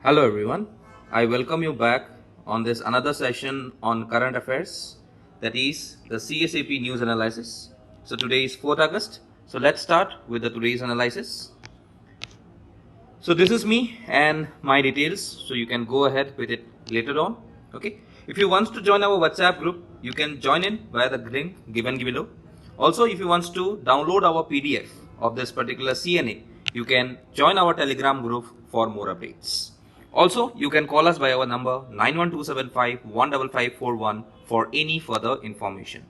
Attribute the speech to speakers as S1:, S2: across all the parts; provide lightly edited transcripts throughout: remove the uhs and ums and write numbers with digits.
S1: Hello everyone, I welcome you back on this another session on current affairs, that is the CSAP news analysis. So today is 4th August, so let's start with the today's analysis. So this is me and my details, so you can go ahead with it later on. Okay, if you want to join our WhatsApp group, you can join in via the link given below. Also, if you want to download our PDF of this particular CNA, you can join our Telegram group for more updates. Also, you can call us by our number 91275-15541 for any further information.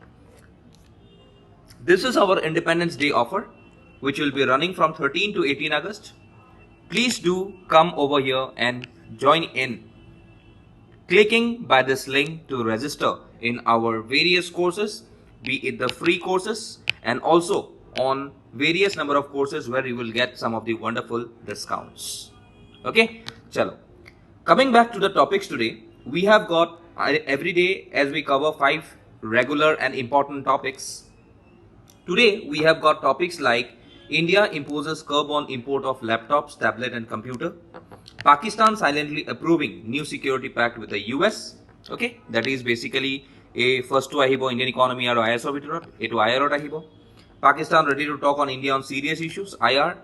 S1: This is our Independence Day offer, which will be running from 13 to 18 August. Please do come over here and join in, clicking by this link to register in our various courses, be it the free courses and also on various number of courses where you will get some of the wonderful discounts. Okay, chalo. Coming back to the topics today, we have got every day as we cover 5 regular and important topics. Today we have got topics like India imposes curb on import of laptops, tablet and computer. Pakistan silently approving new security pact with the US. Okay, that is basically a first to ahibo Indian economy or ISO bitorot, eto IR ahibo. Pakistan ready to talk on India on serious issues, IR.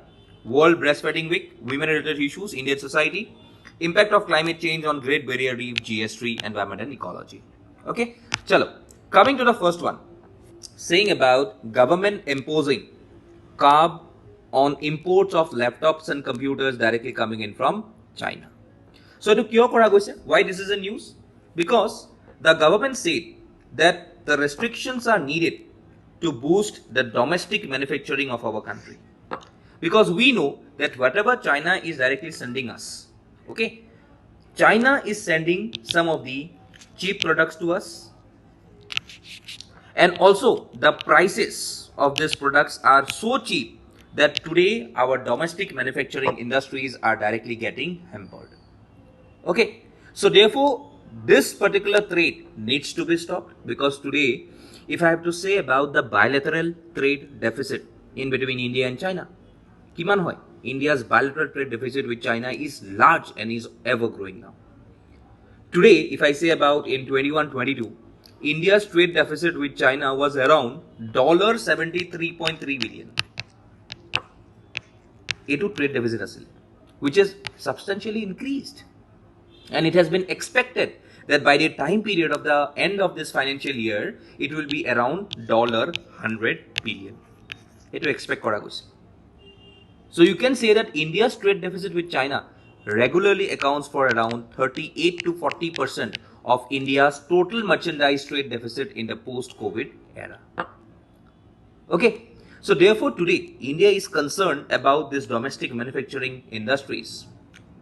S1: World Breastfeeding Week, women related issues, Indian society. Impact of climate change on Great Barrier Reef, GS3, environment and ecology. Okay, chalo. Coming to the first one, saying about government imposing CARB on imports of laptops and computers directly coming in from China. So to kyo kora goise, why this is a news? Because the government said that the restrictions are needed to boost the domestic manufacturing of our country. Because we know that whatever China is directly sending us, okay, China is sending some of the cheap products to us, and also the prices of these products are so cheap that today our domestic manufacturing industries are directly getting hampered. Okay, so therefore this particular trade needs to be stopped, because today if I have to say about the bilateral trade deficit in between India and China, kiman hoy, India's bilateral trade deficit with China is large and is ever growing now. Today, if I say about in 21-22, India's trade deficit with China was around $73.3 billion. A2 trade deficit asil, which is substantially increased. And it has been expected that by the time period of the end of this financial year, it will be around $100 billion. It will expect kora goise. So you can say that India's trade deficit with China regularly accounts for around 38 to 40% of India's total merchandise trade deficit in the post-COVID era. Okay, so therefore today India is concerned about this domestic manufacturing industries,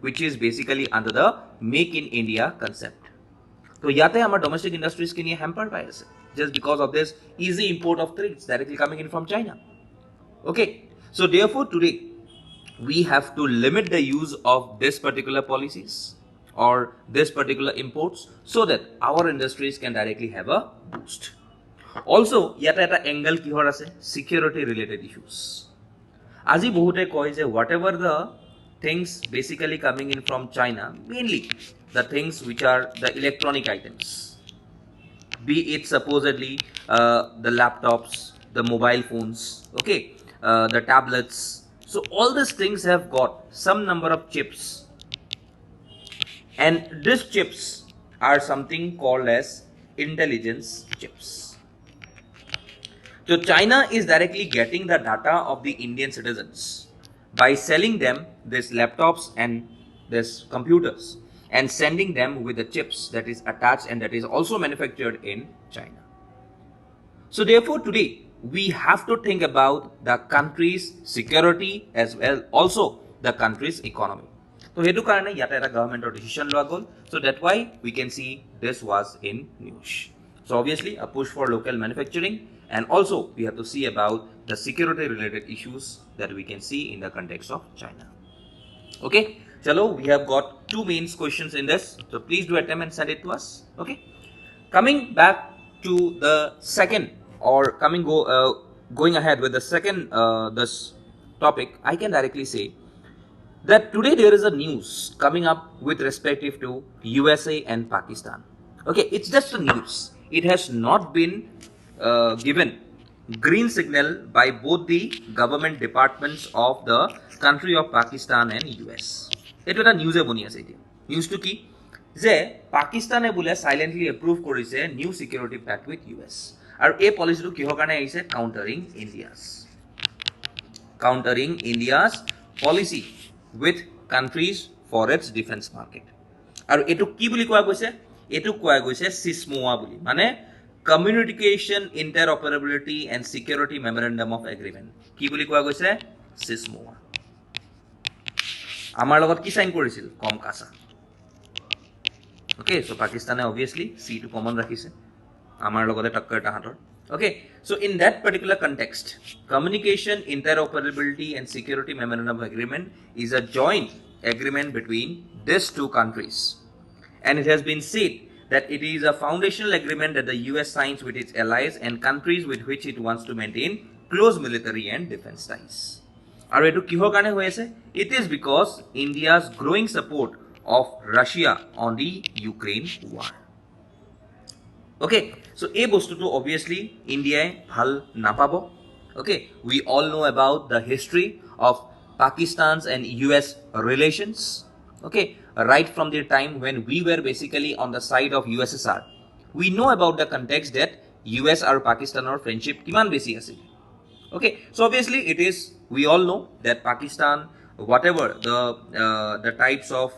S1: which is basically under the Make in India concept. So yate our domestic industries can be hampered by us just because of this easy import of things directly coming in from China. Okay, so therefore today we have to limit the use of this particular policies or this particular imports so that our industries can directly have a boost. Also, yata eta angle kihor ase security related issues. Aji bahute koi je whatever the things basically coming in from China, mainly the things which are the electronic items, be it supposedly the laptops, the mobile phones, okay, the tablets. So all these things have got some number of chips, and these chips are something called as intelligence chips. So China is directly getting the data of the Indian citizens by selling them these laptops and these computers and sending them with the chips that is attached and that is also manufactured in China. So therefore today we have to think about the country's security as well also the country's economy. So hetu karone yata eta government or decision loa gol. So that's why we can see this was in news. So obviously a push for local manufacturing, and also we have to see about the security related issues that we can see in the context of China. Okay, chalo, we have got 2 main questions in this, so please do attempt and send it to us. Okay, coming back to the second, or going ahead with the second this topic, I can directly say that today there is a news coming up with respective to USA and Pakistan. Okay, it's just a news. It has not been given green signal by both the government departments of the country of Pakistan and US. Eto eta news e boni ase etia. News to ki যে পাকিস্তানে বোলে silently approve কৰিছে new security pact with US আৰু এই পলিচিটো কিহৰ কাৰণে আহিছে countering India's policy with countries for its defence market আৰু এটো কি বুলি কোৱা গৈছে এটো কোৱা গৈছে সিসমোৱা বুলি মানে communication interoperability and security memorandum of agreement কি বুলি কোৱা গৈছে সিসমোৱা আমাৰ লগত কি সাইন কৰিছিল কমকাছা Okay, so Pakistan obviously C to common rakhise amar logote takkar tahator. Okay, so in that particular context, communication interoperability and security memorandum of agreement is a joint agreement between these two countries, and it has been said that it is a foundational agreement that the US signs with its allies and countries with which it wants to maintain close military and defense ties. Aru etu kihor kane hoy ase? It is because India's growing support of Russia on the Ukraine war. Okay, so a bostu to obviously India bhal napabo. Okay, we all know about the history of Pakistan's and US relations. Okay, right from the time when we were basically on the side of USSR, we know about the context that US or Pakistan or friendship kiman besi ase. Okay, so obviously it is, we all know that Pakistan, whatever the types of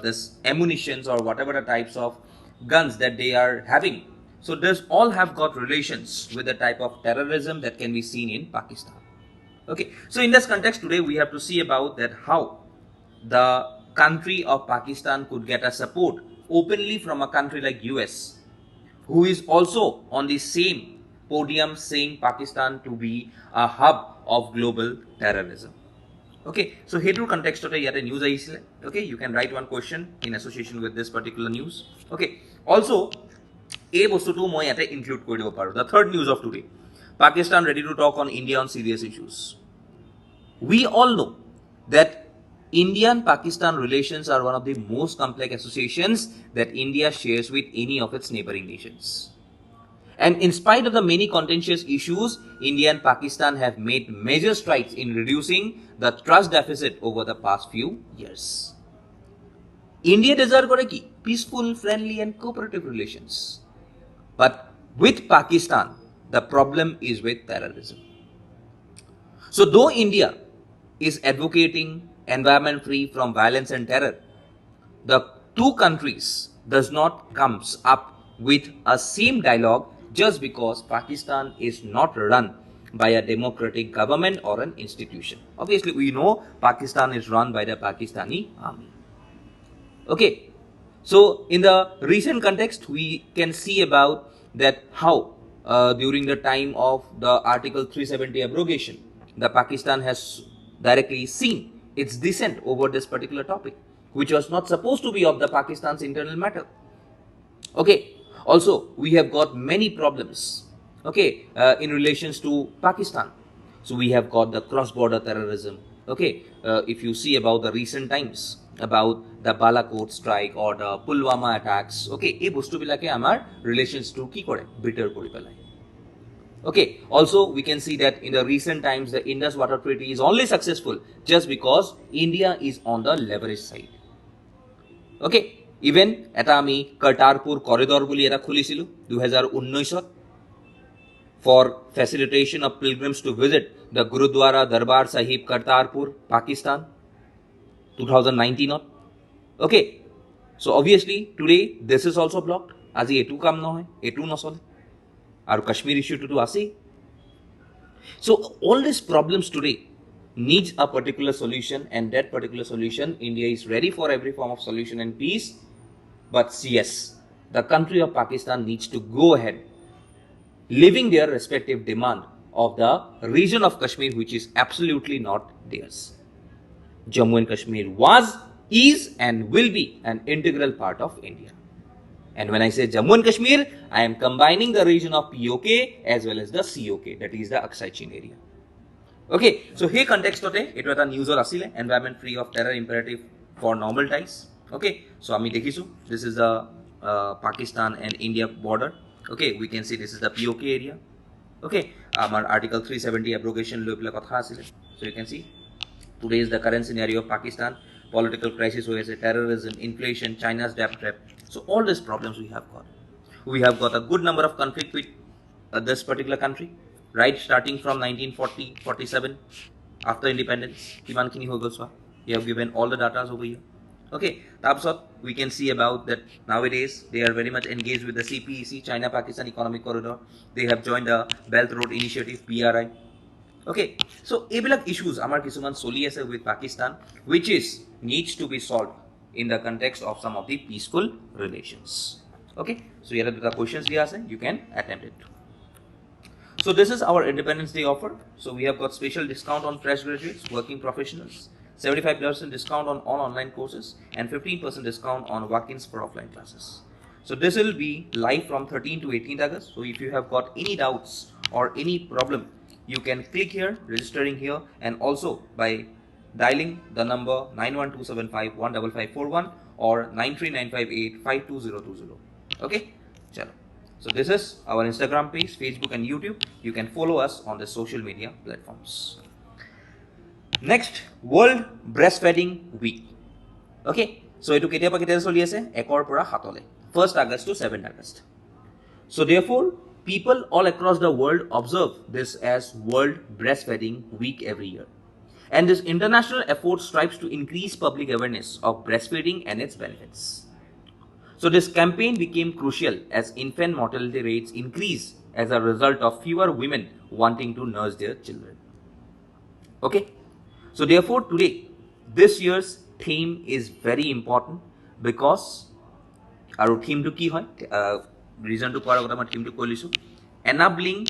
S1: this ammunitions or whatever the types of guns that they are having, so this all have got relations with the type of terrorism that can be seen in Pakistan. Okay, so in this context today we have to see about that how the country of Pakistan could get a support openly from a country like US, who is also on the same podium saying Pakistan to be a hub of global terrorism. Okay, so hetur context tote yate news ahisile. Okay, you can write one question in association with this particular news. Okay, also a bostu to moi yate include kori dibo paru. The third news of today, Pakistan ready to talk on India on serious issues. We all know that Indian-Pakistan relations are one of the most complex associations that India shares with any of its neighboring nations. And in spite of the many contentious issues, India and Pakistan have made major strides in reducing the trust deficit over the past few years. India desire kore ki peaceful, friendly and cooperative relations. But with Pakistan, the problem is with terrorism. So though India is advocating environment free from violence and terror, the two countries does not comes up with a same dialogue just because Pakistan is not run by a democratic government or an institution. Obviously, we know Pakistan is run by the Pakistani army. Okay, so in the recent context, we can see about that how during the time of the Article 370 abrogation, the Pakistan has directly seen its dissent over this particular topic, which was not supposed to be of the Pakistan's internal matter. Okay, also we have got many problems, okay, in relations to Pakistan. So we have got the cross-border terrorism. Okay, if you see about the recent times about the Balakot strike or the Pulwama attacks, okay, ei bostu bilake amar relations to ki kore bitter kori pelai. Okay, also we can see that in the recent times the Indus Water Treaty is only successful just because India is on the leverage side. Okay, even eta ami Kartarpur corridor boli eta khulisilu 2019 for facilitation of pilgrims to visit the Gurudwara Darbar Sahib Kartarpur, Pakistan, 2019. Okay, so obviously today this is also blocked. Aji etu kam no hoy, etu no sole. Aru Kashmir issue to ase. So all these problems today needs a particular solution, and that particular solution India is ready for every form of solution and peace. But yes, the country of Pakistan needs to go ahead living their respective demand of the region of Kashmir, which is absolutely not theirs. Jammu and Kashmir was, is and will be an integral part of India. And when I say Jammu and Kashmir, I am combining the region of POK as well as the COK, that is the Aksai Chin area. Okay, so hey context tote etu eta newsor asile environment free of terror imperative for normal ties. Okay, so ami dekhisu this is the Pakistan and India border. Okay, we can see this is the POK area. Okay, amar article 370 abrogation loi pela kotha asile. So you can see today is the current scenario of Pakistan, political crisis hoise, terrorism, inflation, China's debt trap. So all these problems we have got a good number of conflict with this particular country, right, starting from 1947 after independence kiman kini ho gol so we have given all the data over here. Okay, tapsot we can see about that nowadays they are very much engaged with the CPEC, China Pakistan Economic Corridor. They have joined the Belt Road Initiative, BRI. Okay, so ebilak issues amar kisuman soli ase with Pakistan which is needs to be solved in the context of some of the peaceful relations. Okay, so here are the questions dia ase, you can attempt it. So this is our Independence Day offer. So we have got special discount on fresh graduates, working professionals, 75% discount on all online courses, and 15% discount on walk-ins for offline classes. So this will be live from 13 to 18th August. So if you have got any doubts or any problem, you can click here, registering here, and also by dialing the number 91275-15541 or 93958-52020. Okay, chalo. So this is our Instagram page, Facebook and YouTube. You can follow us on the social media platforms. Next, World Breastfeeding Week. Okay, so etu ketia pa ketia choli ase 1 pora 7 le, 1st August to 7th August. So therefore, people all across the world observe this as World Breastfeeding Week every year. And this international effort strives to increase public awareness of breastfeeding and its benefits. So this campaign became crucial as infant mortality rates increase as a result of fewer women wanting to nurse their children. Okay, so therefore today this year's theme is very important because our theme to ki hoy reason to kora kotha ma theme to kolisu enabling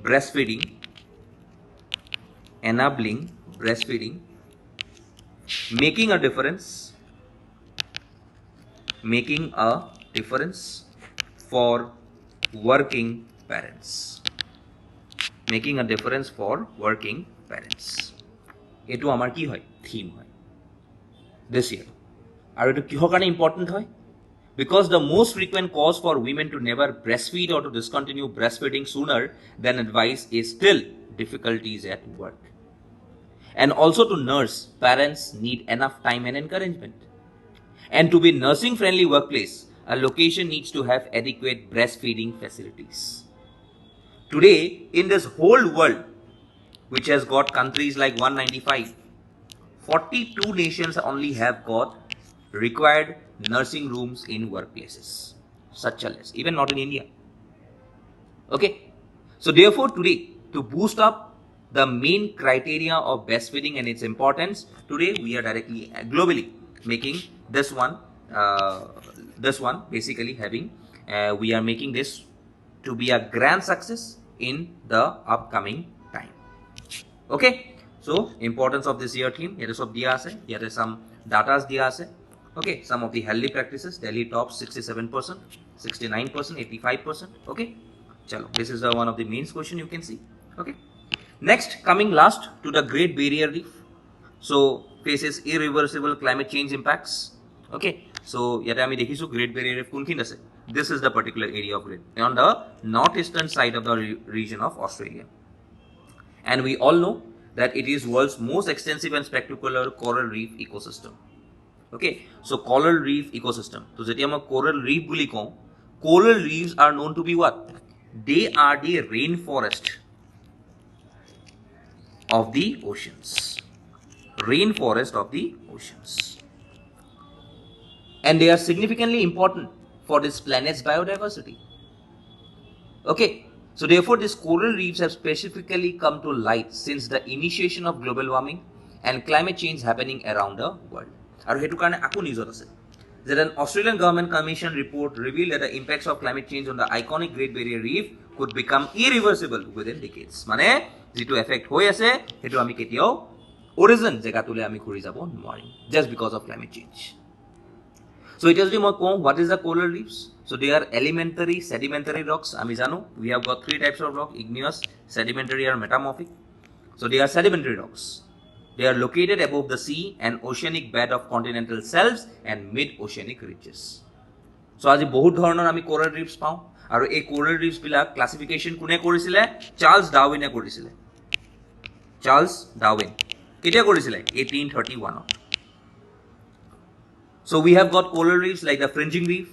S1: breastfeeding, making a difference for working parents. Etu amar ki hoy theme hoy this year. Aru etu kihor kane important hoy because the most frequent cause for women to never breastfeed or to discontinue breastfeeding sooner than advised is still difficulties at work. And also to nurse, parents need enough time and encouragement. And to be nursing friendly workplace, a location needs to have adequate breastfeeding facilities. Today, in this whole world, which has got countries like 195, 42 nations only have got required nursing rooms in workplaces, such as even not in India. Okay, so therefore today, to boost up the main criteria of breastfeeding and its importance, today we are directly globally making this one basically having we are making this to be a grand success in the upcoming time. Okay, so importance of this year theme, here is of diya ase, here is some datas diya ase. Okay, some of the healthy practices, Delhi tops 67%, 69%, 85%. Okay, chalo, this is one of the main question you can see. Okay, next, coming last to the Great Barrier Reef. So faces irreversible climate change impacts. Okay, so yata ami dekhisu Great Barrier Reef kunkin ase. This is the particular area of Great on the northeastern side of the region of Australia, and we all know that it is world's most extensive and spectacular coral reef ecosystem. Okay, so coral reef ecosystem. So jeti ama coral reef buli ko, coral reefs are known to be what? They are the rainforest of the oceans. And they are significantly important for this planet's biodiversity. Okay, so therefore these coral reefs have specifically come to light since the initiation of global warming and climate change happening around the world. And hetu karone aku newsot ase that an Australian government commission report revealed that the impacts of climate change on the iconic Great Barrier Reef could become irreversible within decades. Mane jitu effect hoi ase hetu ami ketiao origin jega tule ami khuri jabo noarim just because of climate change. So it tells you what is the coral reefs? So they are elementary sedimentary rocks. Ami jano we have got three types of rock: igneous, sedimentary, or metamorphic. So they are sedimentary rocks. They are located above the sea and oceanic bed of continental shelves and mid-oceanic ridges. So আজি বহুত ধৰণৰ আমি coral reefs পাওঁ আৰু এই coral reefs বিলাক classification কোনে কৰিছিলে? Charles ডারউইনে কৰিছিলে। চার্লস ডারউইন কেতিয়া কৰিছিলে? 1831 ত। So we have got coral reefs like the fringing reef,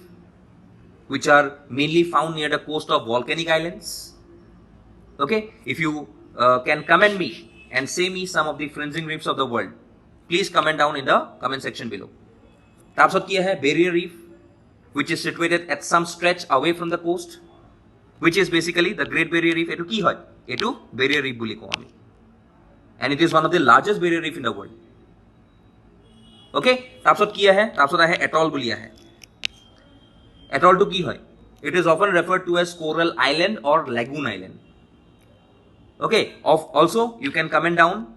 S1: which are mainly found near the coast of volcanic islands. Okay, if you can comment me and say me some of the fringing reefs of the world, please comment down in the comment section below. Tarpsot ki hai Barrier Reef, which is situated at some stretch away from the coast, which is basically the Great Barrier Reef. Etu ki hoy? Etu Barrier Reef buli ko ami, and it is one of the largest barrier reef in the world. Okay, tarpsot ki hai? Tarpsot hai atoll buli hai. Atoll to ki hoy? It is often referred to as coral island or lagoon island. Okay, also you can comment down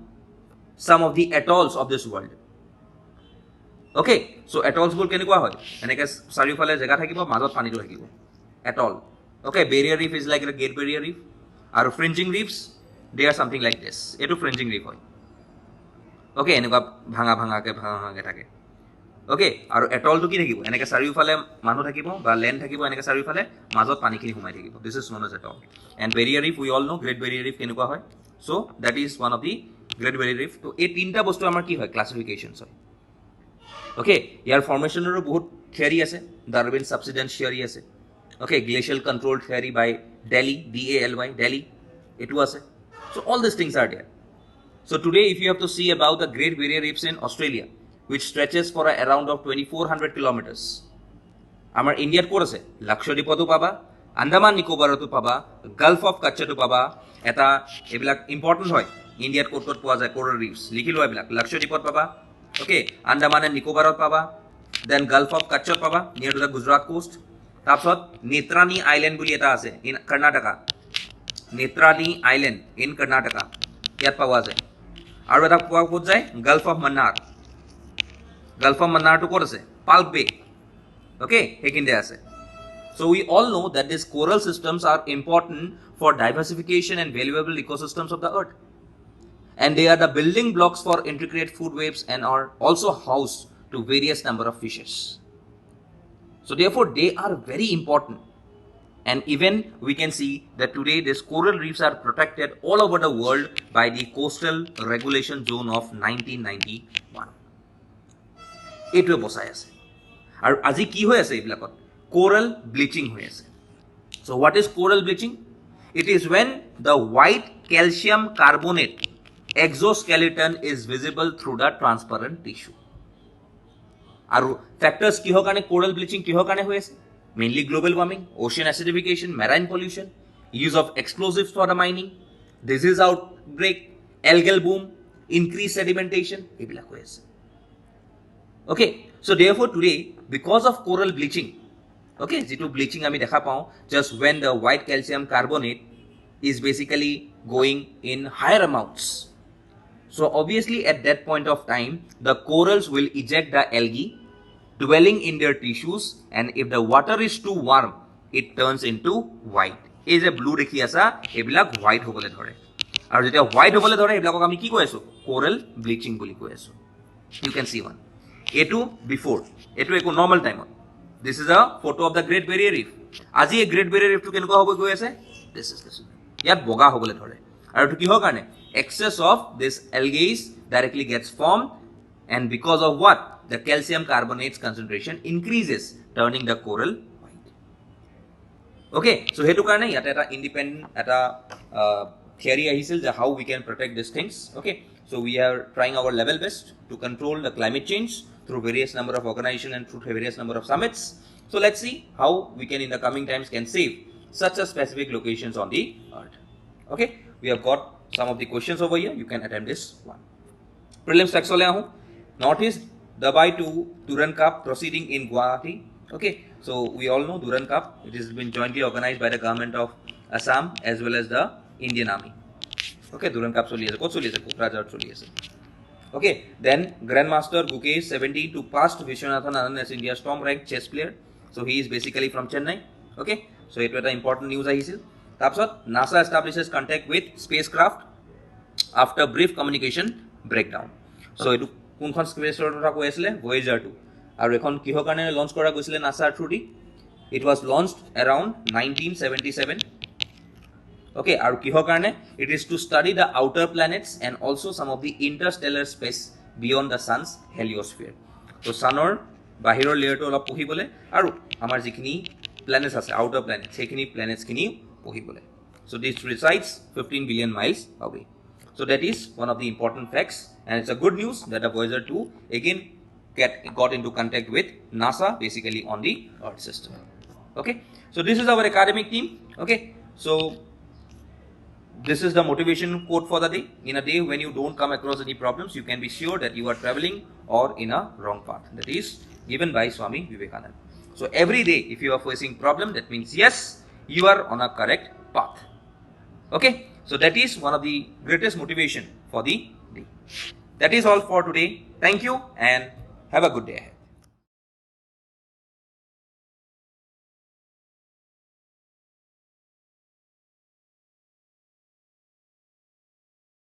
S1: some of the atolls of this world. Okay, so atolls bol kenekwa hoy? Eneke sarifale jagah thakibo, majot pani to thakibo. Atoll. Okay, Barrier Reef is like the Great Barrier Reef. Aru fringing reefs, they are something like this. Etu fringing reef hoy. Okay, enekwa bhanga bhanga ke thake. Okay, aru atoll to ki thakibo? Eneke sarifale manu thakibo ba land thakibo, eneke sarifale majot pani khini humai thakibo. This is known as atoll. And Barrier Reef, we all know Great Barrier Reef kenekwa hoy. So that is one of the Great Barrier Reef. To ei tinta bostu amar ki hoy? Classifications hoy. Okay, ইয়াৰ ফৰ্মেশনৰো বহুত theory আছে, Darwin সাবসিডেন্স theory আছে। Okay, glacial control theory by Daly, D-A-L-Y, Daly, etu আছে. So all these things are there. So today if you have to see about the Great Barrier Reefs in Australia, which stretches for around of 2400 kilometers, আমাৰ ইন্ডিয়াত ক'ত আছে? লাক্ষদ্বীপতো পাবা, আন্দামান নিকোবাৰতো পাবা, Gulf of কাচ্চতো পাবা। এটা এইবিলাক important হয়, ইন্ডিয়াত ক'ত ক'ত পোৱা যায় কোরাল রিফস লিখি লোৱা এইবিলাক। লাক্ষদ্বীপত পাবা, ওকে, আন্দামান এণ্ড নিকোবাৰত পাবা, দেন গালফ অফ কাচ্চত পাবা near to the Gujarat coast. তাৰপিছত নেত্ৰানী আইলেণ্ড বুলি এটা আছে in Karnataka, Netrani island in Karnataka, ইয়াত পোৱা যায়। আৰু এটা পোৱা ক'ত যায়? Gulf of Mannar. Gulf of মান্নাৰটো ক'ত আছে? পাল্ক বে। ওকে, সেইখিনিতে আছে। So we all know that these coral systems are important for diversification and valuable ecosystems of the earth, and they are the building blocks for intricate food webs and are also house to various number of fishes. So therefore they are very important, and even we can see that today these coral reefs are protected all over the world by the Coastal Regulation Zone of 1991. Etue bosai ase aru aji ki hoy ase ebilakot coral bleaching hoy ase. So what is coral bleaching? It is when the white calcium carbonate exoskeleton is visible through the transparent tissue. Aru factors kihor kane coral bleaching kihor kane hoy ase? Mainly global warming, ocean acidification, marine pollution, use of explosives for the mining, disease outbreak, algal boom, increased sedimentation, ebilak hoy ase. Okay, so therefore today because of coral bleaching, okay, jitu bleaching ami dekha pao just when the white calcium carbonate is basically going in higher amounts. So obviously at that point of time the corals will eject the algae dwelling in their tissues, and if the water is too warm it turns into white. Ei je blue dekhi asa ebilak white hobole dhore, aru jetia white hobole dhore ebilakok ami ki koi asu? Coral bleaching boli koi asu. You can see one. Etu before, etu eko normal time. This is a photo of the Great Barrier Reef. Aji a Great Barrier Reef to kenko hobo goi ase? This is this. Yat boga hobole dhore, aru etu kihor karone? Excess of this algae directly gets formed, and because of what? The calcium carbonate's concentration increases, turning the coral white. Okay, so hetu karone yate eta independent eta theory ahisil je how we can protect these things. Okay, so we are trying our level best to control the climate change through various number of organizations and through various number of summits. So let's see how we can in the coming times can save such a specific locations on the earth. Okay, we have got some of the questions over here. You can attempt this one. Prelims tax le ahu. Northeast Dubai to Durand Cup proceeding in Guwahati. Okay, so we all know Durand Cup. It has been jointly organized by the government of Assam as well as the Indian Army. Okay, Durand Cup choli ase. Kot choli ase? Kokrajhar choli ase. Okay, then Grandmaster Gukesh 70 to past Vishwanathan Anand as India's top ranked chess player. So he is basically from Chennai. Okay, so it was an important news ahisil. Tapsot NASA establishes contact with spacecraft after brief communication breakdown. So it কোনখন স্পেচৰ কথা কৈ আছিলে Voyager 2 আৰু এখন কিহৰ কাৰণে launch কৰা গৈছিলে NASA through the it was launched around 1977. Okay, আৰু কিহৰ কাৰণে it is to study the outer planets and also some of the interstellar space beyond the sun's heliosphere. So sunor বাহিৰৰ লেয়াৰটো অলপ পঢ়িবলে আৰু আমাৰ যিখিনি planets আছে outer planets সেইখিনি planets খিনি পঢ়িবলে. So this resides 15 billion miles away. So that is one of the important facts, and it's a good news that the Voyager 2 again got into contact with NASA basically on the Earth system. Okay, so this is our academic team. Okay, so this is the motivation quote for the day. In a day when you don't come across any problems, you can be sure that you are traveling or in a wrong path. That is given by Swami Vivekananda. So every day if you are facing problem, that means yes, you are on a correct path. Okay, so that is one of the greatest motivation for the day. That is all for today. Thank you and have a good day ahead.